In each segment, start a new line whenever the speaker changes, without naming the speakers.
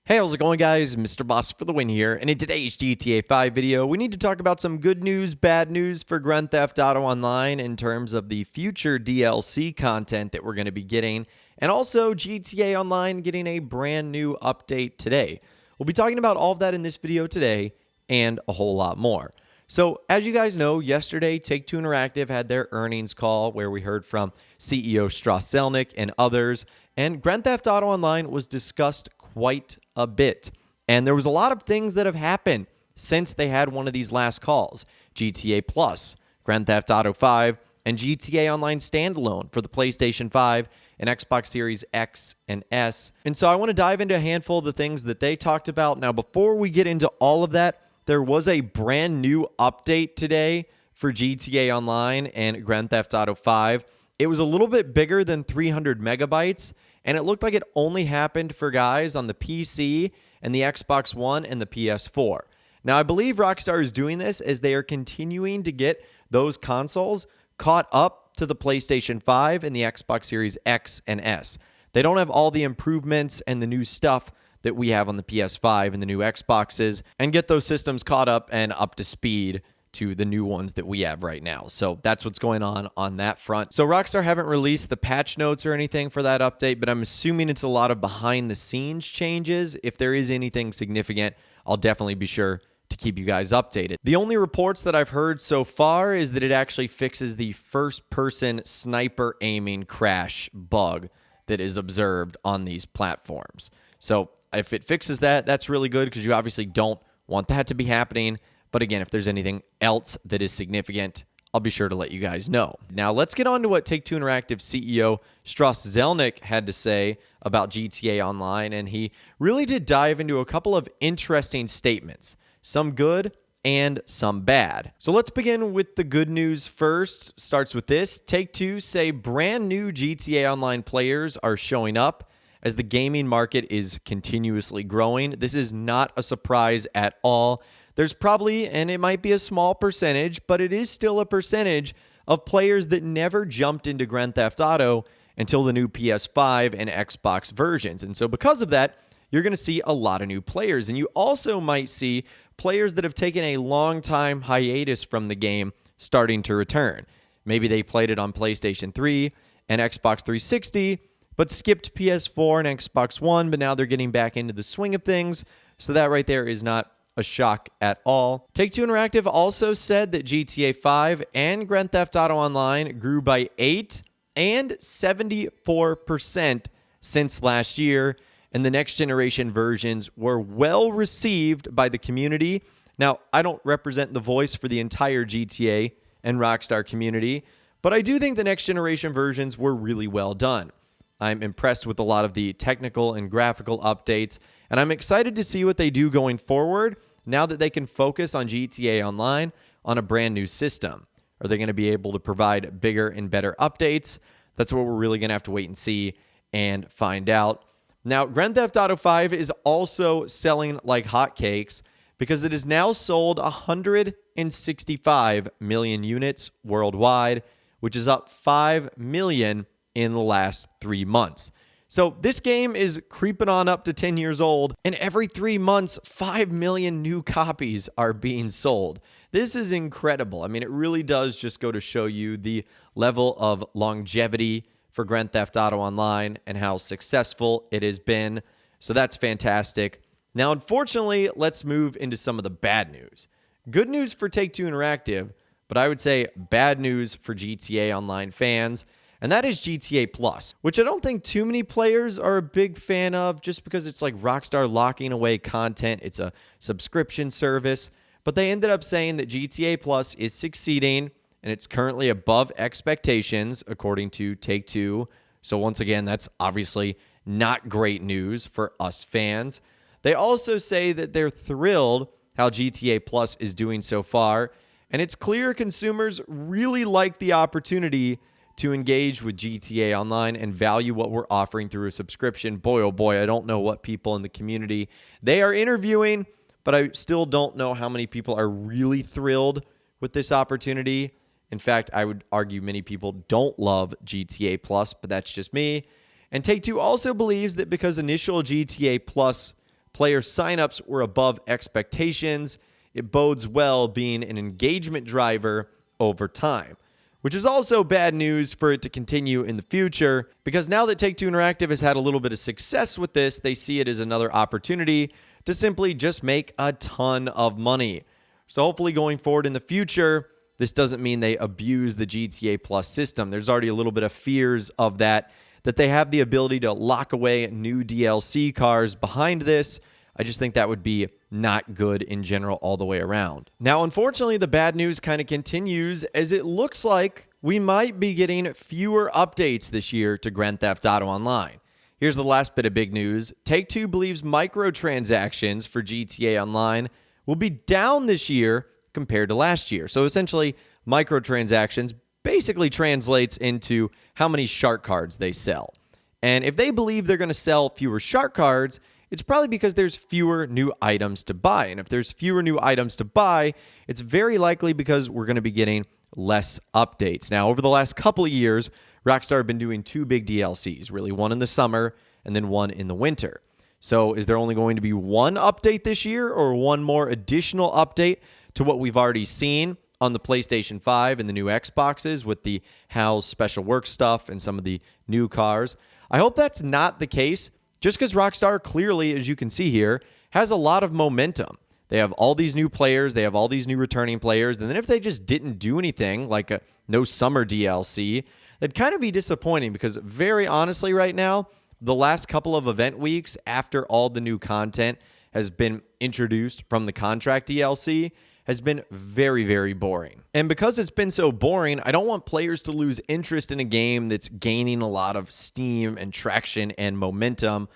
Hey, how's it going, guys? Mr. Boss for the win here, and in today's GTA 5 video, we need to talk about some good news, bad news for Grand Theft Auto Online in terms of the future DLC content that we're going to be getting, and also GTA Online getting a brand new update today. We'll be talking about all of that in this video today, and a whole lot more. So, as you guys know, yesterday, Take-Two Interactive had their earnings call where we heard from CEO Strauss Zelnick and others, and Grand Theft Auto Online was discussed quite a bit. And there was a lot of things that have happened since they had one of these last calls. GTA Plus, Grand Theft Auto 5, and GTA Online Standalone for the PlayStation 5 and Xbox Series X and S. And so I want to dive into a handful of the things that they talked about. Now, before we get into all of that, there was a brand new update today for GTA Online and Grand Theft Auto 5. It was a little bit bigger than 300 megabytes, and it looked like it only happened for guys on the PC and the Xbox One and the PS4. Now, I believe Rockstar is doing this as they are continuing to get those consoles caught up to the PlayStation 5 and the Xbox Series X and S. They don't have all the improvements and the new stuff that we have on the PS5 and the new Xboxes, and get those systems caught up and up to speed to the new ones that we have right now. So that's what's going on that front. So Rockstar haven't released the patch notes or anything for that update, but I'm assuming it's a lot of behind the scenes changes. If there is anything significant, I'll definitely be sure to keep you guys updated. The only reports that I've heard so far is that it actually fixes the first person sniper aiming crash bug that is observed on these platforms. So if it fixes that, that's really good because you obviously don't want that to be happening. But again, if there's anything else that is significant, I'll be sure to let you guys know. Now, let's get on to what Take-Two Interactive CEO Strauss Zelnick had to say about GTA Online, and he really did dive into a couple of interesting statements, some good and some bad. So let's begin with the good news first. Starts with this. Take-Two say brand new GTA Online players are showing up as the gaming market is continuously growing. This is not a surprise at all. There's probably, and it might be a small percentage, but it is still a percentage of players that never jumped into Grand Theft Auto until the new PS5 and Xbox versions. And so because of that, you're going to see a lot of new players. And you also might see players that have taken a long time hiatus from the game starting to return. Maybe they played it on PlayStation 3 and Xbox 360, but skipped PS4 and Xbox One, but now they're getting back into the swing of things. So that right there is not a shock at all. Take-Two Interactive also said that GTA 5 and Grand Theft Auto Online grew by 8 and 74% since last year, and the next generation versions were well received by the community. Now, I don't represent the voice for the entire GTA and Rockstar community, but I do think the next generation versions were really well done. I'm impressed with a lot of the technical and graphical updates, and I'm excited to see what they do going forward now that they can focus on GTA Online on a brand new system. Are they going to be able to provide bigger and better updates? That's what we're really going to have to wait and see and find out. Now, Grand Theft Auto 5 is also selling like hotcakes because it has now sold 165 million units worldwide, which is up 5 million in the last 3 months. So this game is creeping on up to 10 years old, and every 3 months, 5 million new copies are being sold. This is incredible. I mean, it really does just go to show you the level of longevity for Grand Theft Auto Online and how successful it has been. So that's fantastic. Now, unfortunately, let's move into some of the bad news. Good news for Take-Two Interactive, but I would say bad news for GTA Online fans. And that is GTA Plus, which I don't think too many players are a big fan of just because it's like Rockstar locking away content. It's a subscription service. But they ended up saying that GTA Plus is succeeding, and it's currently above expectations, according to Take-Two. So once again, that's obviously not great news for us fans. They also say that they're thrilled how GTA Plus is doing so far, and it's clear consumers really like the opportunity to engage with GTA Online and value what we're offering through a subscription. Boy, oh boy, I don't know what people in the community they are interviewing, but I still don't know how many people are really thrilled with this opportunity. In fact, I would argue many people don't love GTA Plus, but that's just me. And Take-Two also believes that because initial GTA Plus Player signups were above expectations. It bodes well being an engagement driver over time, which is also bad news for it to continue in the future, because now that Take-Two Interactive has had a little bit of success with this, they see it as another opportunity to simply just make a ton of money. So hopefully going forward in the future, this doesn't mean they abuse the GTA Plus system. There's already a little bit of fears of that they have the ability to lock away new DLC cars behind this. I just think that would be not good in general all the way around. Now, unfortunately, the bad news kind of continues, as it looks like we might be getting fewer updates this year to Grand Theft Auto Online. Here's the last bit of big news. Take-Two believes microtransactions for GTA Online will be down this year compared to last year. So essentially, microtransactions basically translates into how many shark cards they sell. And if they believe they're going to sell fewer shark cards, it's probably because there's fewer new items to buy. And if there's fewer new items to buy, it's very likely because we're going to be getting less updates. Now, over the last couple of years, Rockstar have been doing 2 big DLCs, really one in the summer and then one in the winter. So is there only going to be one update this year, or one more additional update to what we've already seen on the PlayStation 5 and the new Xboxes with the Hal's Special Work stuff and some of the new cars? I hope that's not the case, just because Rockstar clearly, as you can see here, has a lot of momentum. They have all these new players, they have all these new returning players, and then if they just didn't do anything, like no summer DLC, that'd kind of be disappointing, because very honestly right now, the last couple of event weeks after all the new content has been introduced from the contract DLC has been very, very boring. And because it's been so boring, I don't want players to lose interest in a game that's gaining a lot of steam and traction and momentum,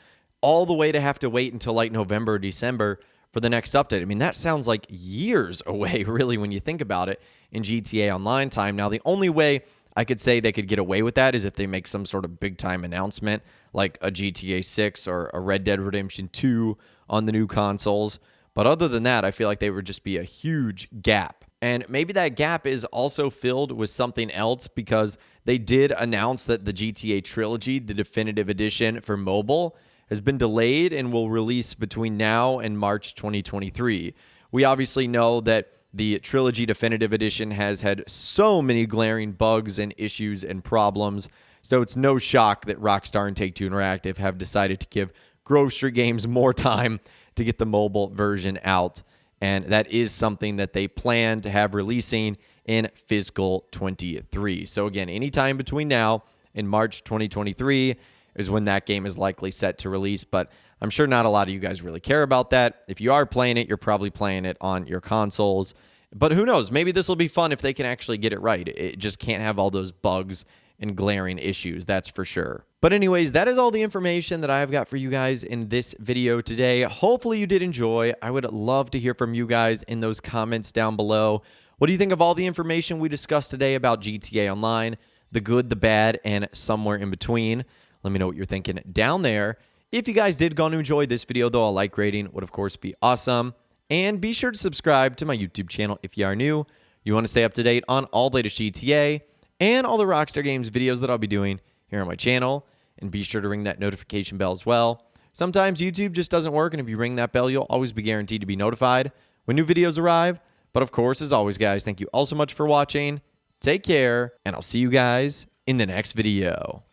all the way to have to wait until like November or December for the next update. I mean, that sounds like years away, really, when you think about it in GTA Online time. Now, the only way I could say they could get away with that is if they make some sort of big-time announcement, like a GTA 6 or a Red Dead Redemption 2 on the new consoles. But other than that, I feel like there would just be a huge gap. And maybe that gap is also filled with something else, because they did announce that the GTA Trilogy, the definitive edition for mobile, has been delayed and will release between now and March 2023. We obviously know that the Trilogy Definitive Edition has had so many glaring bugs and issues and problems, so it's no shock that Rockstar and Take-Two Interactive have decided to give Grove Street Games more time to get the mobile version out, and that is something that they plan to have releasing in fiscal 23. So again, anytime between now and March 2023 is when that game is likely set to release, but I'm sure not a lot of you guys really care about that. If you are playing it, you're probably playing it on your consoles, but who knows? Maybe this will be fun if they can actually get it right. It just can't have all those bugs and glaring issues, that's for sure. But anyways, that is all the information that I've got for you guys in this video today. Hopefully you did enjoy. I would love to hear from you guys in those comments down below. What do you think of all the information we discussed today about GTA Online, the good, the bad, and somewhere in between? Let me know what you're thinking down there. If you guys did go to enjoy this video, though, a like rating would, of course, be awesome. And be sure to subscribe to my YouTube channel if you are new. You want to stay up to date on all the latest GTA and all the Rockstar Games videos that I'll be doing here on my channel. And be sure to ring that notification bell as well. Sometimes YouTube just doesn't work, and if you ring that bell, you'll always be guaranteed to be notified when new videos arrive. But of course, as always, guys, thank you all so much for watching. Take care, and I'll see you guys in the next video.